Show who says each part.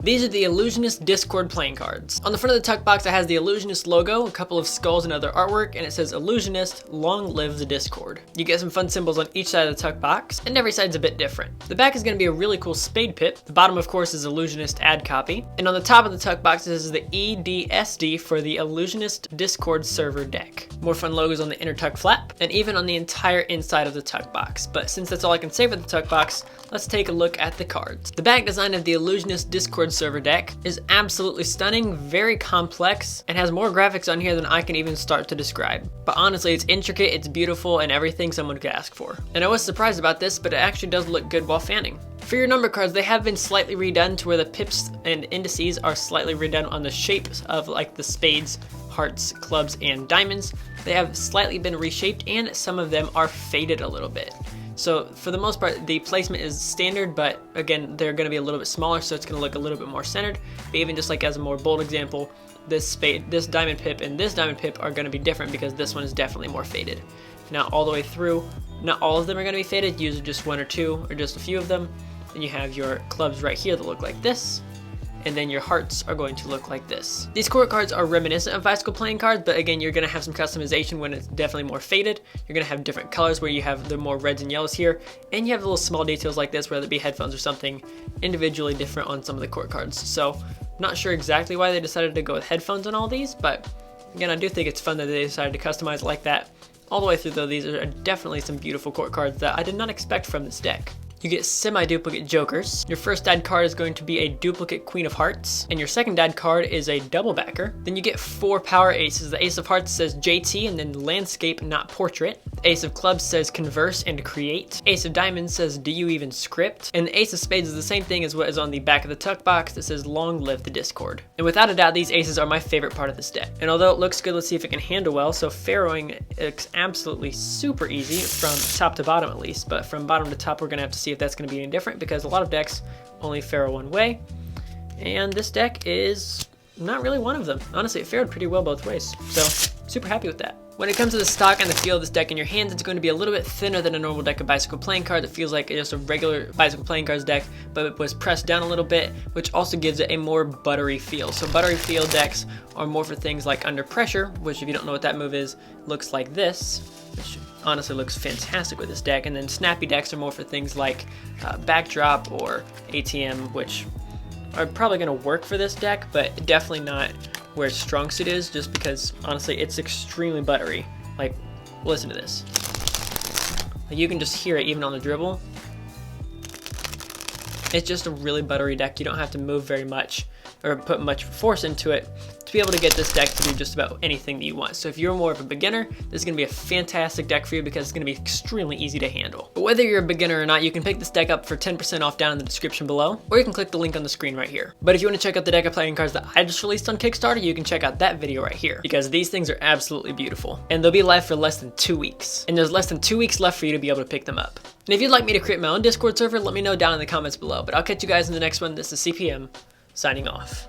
Speaker 1: These are the Ellusionist Discord playing cards. On the front of the tuck box it has the Ellusionist logo, a couple of skulls and other artwork, and it says Ellusionist, long live the Discord. You get some fun symbols on each side of the tuck box, and every side's a bit different. The back is going to be a really cool spade pip. The bottom of course is Ellusionist ad copy, and on the top of the tuck box this is the EDSD for the Ellusionist Discord server deck. More fun logos on the inner tuck flap, and even on the entire inside of the tuck box. But since that's all I can say for the tuck box, let's take a look at the cards. The back design of the Ellusionist Discord server deck is absolutely stunning, very complex, and has more graphics on here than I can even start to describe. But honestly, it's intricate, it's beautiful, and everything someone could ask for. And I was surprised about this, but it actually does look good while fanning. For your number cards, they have been slightly redone to where the pips and indices are slightly redone on the shapes of like the spades, hearts, clubs, and diamonds. They have slightly been reshaped, and some of them are faded a little bit. So for the most part, the placement is standard, but again, they're going to be a little bit smaller, so it's going to look a little bit more centered. But even just like as a more bold example, this spade, this diamond pip, and this diamond pip are going to be different because this one is definitely more faded. Now all the way through, not all of them are going to be faded, usually just one or two, or just a few of them. Then you have your clubs right here that look like this, and then your hearts are going to look like this. These court cards are reminiscent of bicycle playing cards, but again, you're gonna have some customization when it's definitely more faded. You're gonna have different colors where you have the more reds and yellows here, and you have little small details like this, whether it be headphones or something, individually different on some of the court cards. So, not sure exactly why they decided to go with headphones on all these, but again, I do think it's fun that they decided to customize it like that. All the way through though, these are definitely some beautiful court cards that I did not expect from this deck. You get semi-duplicate jokers. Your first dad card is going to be a duplicate Queen of Hearts, and your second dad card is a double backer. Then you get 4 power aces. The Ace of Hearts says JT and then landscape, not portrait. The Ace of Clubs says converse and create. Ace of Diamonds says do you even script? And the Ace of Spades is the same thing as what is on the back of the tuck box that says long live the Discord. And without a doubt, these aces are my favorite part of this deck. And although it looks good, let's see if it can handle well. So Faroing looks absolutely super easy from top to bottom at least, but from bottom to top we're gonna have to see if that's going to be any different because a lot of decks only Faro one way, and this deck is not really one of them. Honestly, it fared pretty well both ways, so super happy with that. When it comes to the stock and the feel of this deck in your hands, it's going to be a little bit thinner than a normal deck of bicycle playing cards. It feels like just a regular bicycle playing cards deck, but it was pressed down a little bit, which also gives it a more buttery feel. So buttery feel decks are more for things like Under Pressure, which if you don't know what that move is, looks like this, which honestly looks fantastic with this deck. And then snappy decks are more for things like Backdrop or ATM, which are probably going to work for this deck, but definitely not where its strong suit is, just because honestly it's extremely buttery. Like, listen to this. Like, you can just hear it even on the dribble. It's just a really buttery deck. You don't have to move very much or put much force into it to be able to get this deck to do just about anything that you want. So if you're more of a beginner, this is going to be a fantastic deck for you because it's going to be extremely easy to handle. But whether you're a beginner or not, you can pick this deck up for 10% off down in the description below, or you can click the link on the screen right here. But if you want to check out the deck of playing cards that I just released on Kickstarter, you can check out that video right here because these things are absolutely beautiful. And they'll be live for less than 2 weeks. And there's less than 2 weeks left for you to be able to pick them up. And if you'd like me to create my own Discord server, let me know down in the comments below. But I'll catch you guys in the next one. This is CPM, signing off.